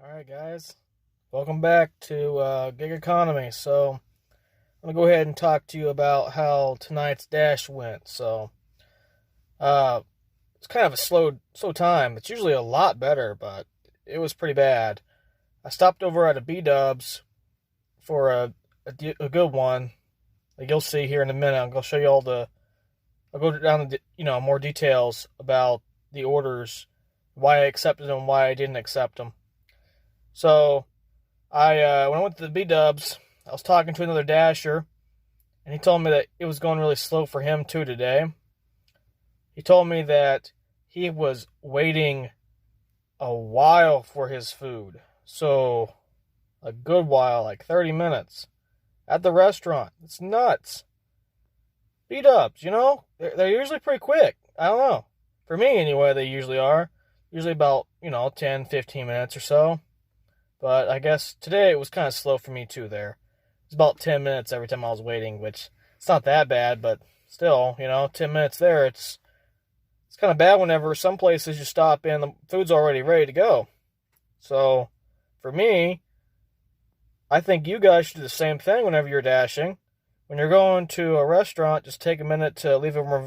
Alright guys, welcome back to Gig Economy. So I'm going to go ahead and talk to you about how tonight's dash went. Uh, it's kind of a slow time. It's usually a lot better, but it was pretty bad. I stopped over at a B-Dubs for a good one. Like you'll see here in a minute. I'm going to show you I'll go down the, more details about the orders, why I accepted them, why I didn't accept them. So when I went to the B-Dubs, I was talking to another dasher, and he told me that it was going really slow for him too today. He told me that he was waiting a while for his food. So, a good while, like 30 minutes, at the restaurant. It's nuts. B-Dubs, they're usually pretty quick. I don't know. For me, anyway, they usually are. Usually about, 10, 15 minutes or so. But I guess today it was kind of slow for me too there. It was about 10 minutes every time I was waiting, which it's not that bad, but still, 10 minutes there, it's kind of bad whenever some places you stop in, the food's already ready to go. So, for me, I think you guys should do the same thing whenever you're dashing. When you're going to a restaurant, just take a minute to leave them a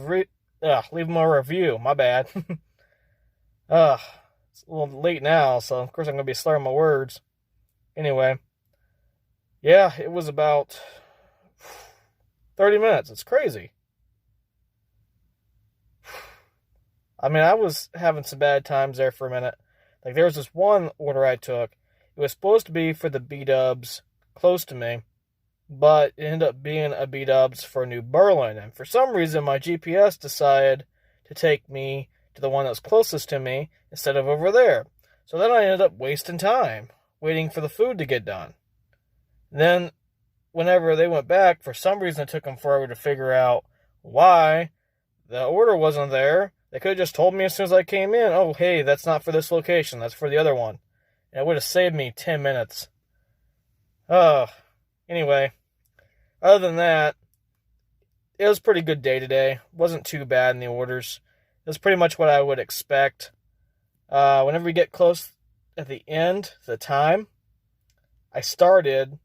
review. My bad. It's a little late now, so of course I'm going to be slurring my words. Anyway, yeah, it was about 30 minutes. It's crazy. I mean, I was having some bad times there for a minute. Like, there was this one order I took. It was supposed to be for the B-Dubs close to me, but it ended up being a B-Dubs for New Berlin. And for some reason, my GPS decided to take me to the one that was closest to me instead of over there. So then I ended up wasting time waiting for the food to get done. Then, whenever they went back, for some reason it took them forever to figure out why the order wasn't there. They could have just told me as soon as I came in, oh, hey, that's not for this location, that's for the other one. And it would have saved me 10 minutes. Anyway, other than that, it was a pretty good day today. Wasn't too bad in the orders. It was pretty much what I would expect. Whenever we get close at the end, to the time, I started,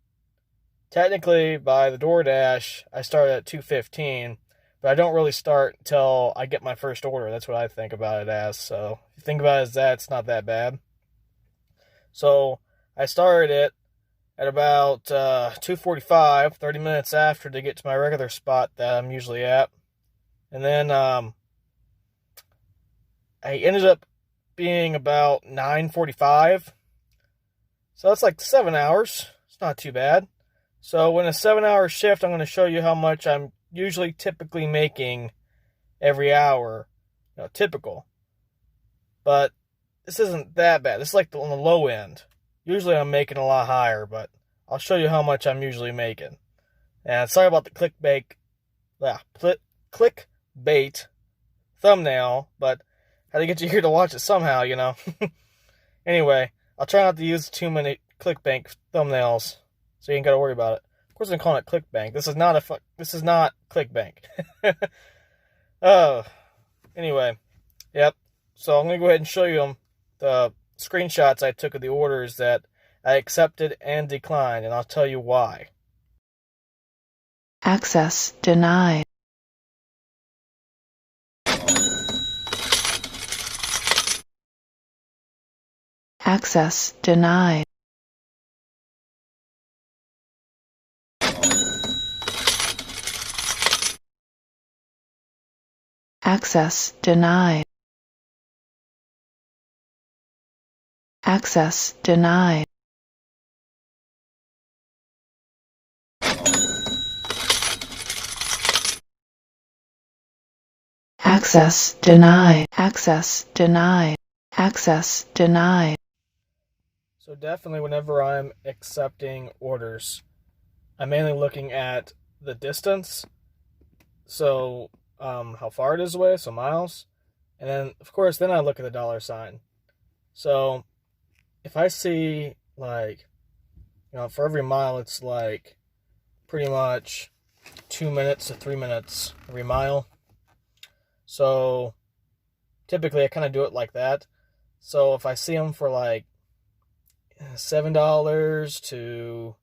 technically by the Doordash, I started at 2:15, but I don't really start until I get my first order. That's what I think about it as. So, if you think about it as that, it's not that bad. So, I started it at about 2:45, 30 minutes after to get to my regular spot that I'm usually at. And then I ended up being about 9:45. So that's like 7 hours. It's not too bad. So in a 7-hour shift, I'm going to show you how much I'm typically making every hour. Typical. But this isn't that bad. This is like on the low end. Usually I'm making a lot higher, but I'll show you how much I'm usually making. And sorry about the clickbait thumbnail, but had to get you here to watch it somehow, Anyway, I'll try not to use too many clickbait thumbnails, so you ain't gotta worry about it. Of course, I'm calling it clickbank. This is not clickbank. Oh, anyway, yep. So I'm gonna go ahead and show you the screenshots I took of the orders that I accepted and declined, and I'll tell you why. Access denied. Access denied. Access denied. Access denied. Access denied. Access denied. Access denied. So definitely whenever I'm accepting orders, I'm mainly looking at the distance. So how far it is away, so miles. And then, of course, then I look at the dollar sign. So if I see, like, for every mile, it's like pretty much 2 minutes to 3 minutes every mile. So typically I kind of do it like that. So if I see them for like $7 to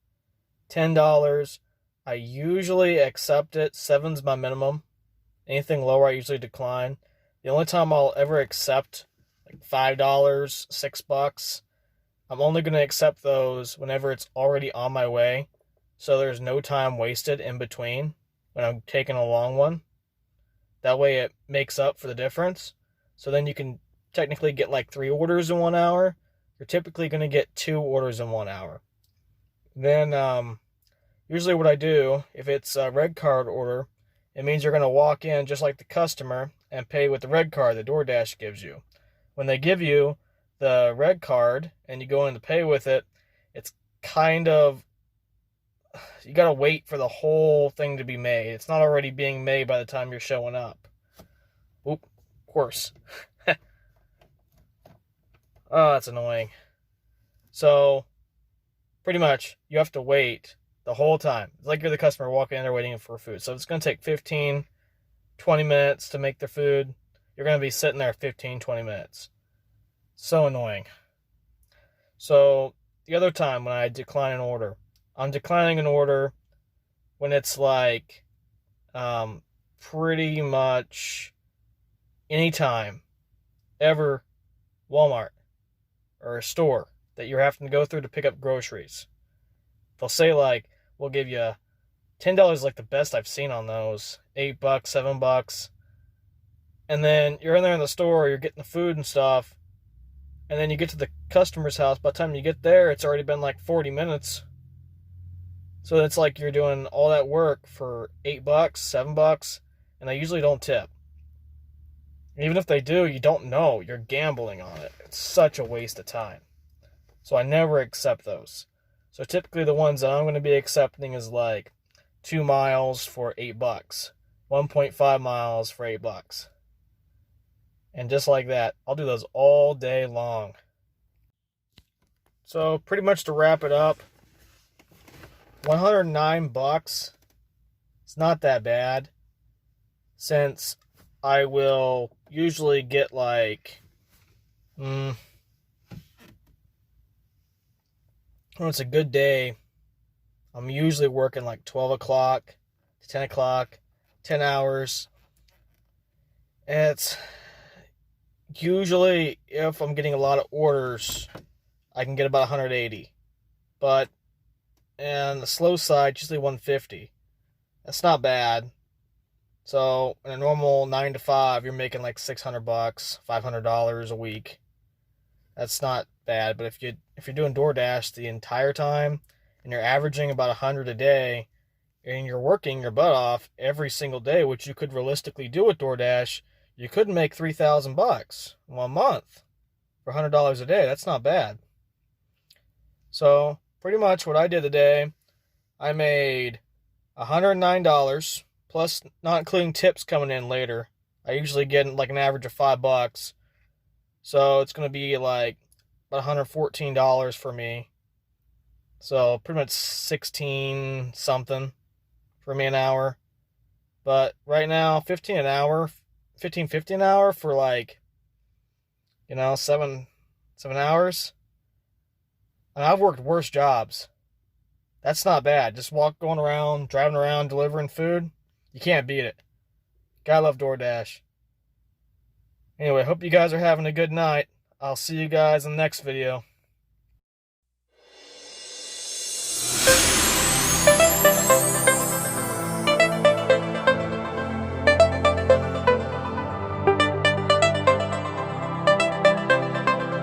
$10. I usually accept it. Seven's my minimum. Anything lower, I usually decline. The only time I'll ever accept like $5, $6, I'm only going to accept those whenever it's already on my way. So there's no time wasted in between when I'm taking a long one. That way it makes up for the difference. So then you can technically get like 3 orders in 1 hour. You're typically going to get 2 orders in 1 hour. Then usually what I do, if it's a red card order, it means you're going to walk in just like the customer and pay with the red card that Doordash gives you. When they give you the red card and you go in to pay with it, it's kind of, you got to wait for the whole thing to be made. It's not already being made by the time you're showing up. Oop, of course. Oh, that's annoying. So, pretty much, you have to wait the whole time. It's like you're the customer walking in there waiting for food. So, it's going to take 15, 20 minutes to make their food. You're going to be sitting there 15, 20 minutes. So annoying. So, the other time when I decline an order, I'm declining an order when it's like pretty much anytime ever Walmart or a store that you're having to go through to pick up groceries. They'll say like, we'll give you $10, like the best I've seen on those, $8, $7. And then you're in there in the store, you're getting the food and stuff, and then you get to the customer's house. By the time you get there, it's already been like 40 minutes. So it's like you're doing all that work for $8, $7, and they usually don't tip. Even if they do, you don't know. You're gambling on it. It's such a waste of time. So I never accept those. So typically the ones that I'm going to be accepting is like 2 miles for $8, 1.5 miles for $8. And just like that, I'll do those all day long. So pretty much to wrap it up, $109. It's not that bad, since I will usually get like, when it's a good day, I'm usually working like 12 o'clock to 10 o'clock, 10 hours. And it's usually, if I'm getting a lot of orders, I can get about 180. But on the slow side, usually 150. That's not bad. So in a normal 9 to 5, you're making like $600, $500 a week. That's not bad. But if you're doing DoorDash the entire time and you're averaging about 100 a day, and you're working your butt off every single day, which you could realistically do with DoorDash, you could make $3,000 in 1 month for $100 a day. That's not bad. So pretty much what I did today, I made $109, plus not including tips coming in later. I usually get like an average of $5. So it's going to be like about $114 for me. So pretty much 16 something for me an hour. But right now, 15 an hour, 15.50 an hour for like, 7 hours. And I've worked worse jobs. That's not bad. Just going around, driving around, delivering food. You can't beat it. Gotta love DoorDash. Anyway, hope you guys are having a good night. I'll see you guys in the next video.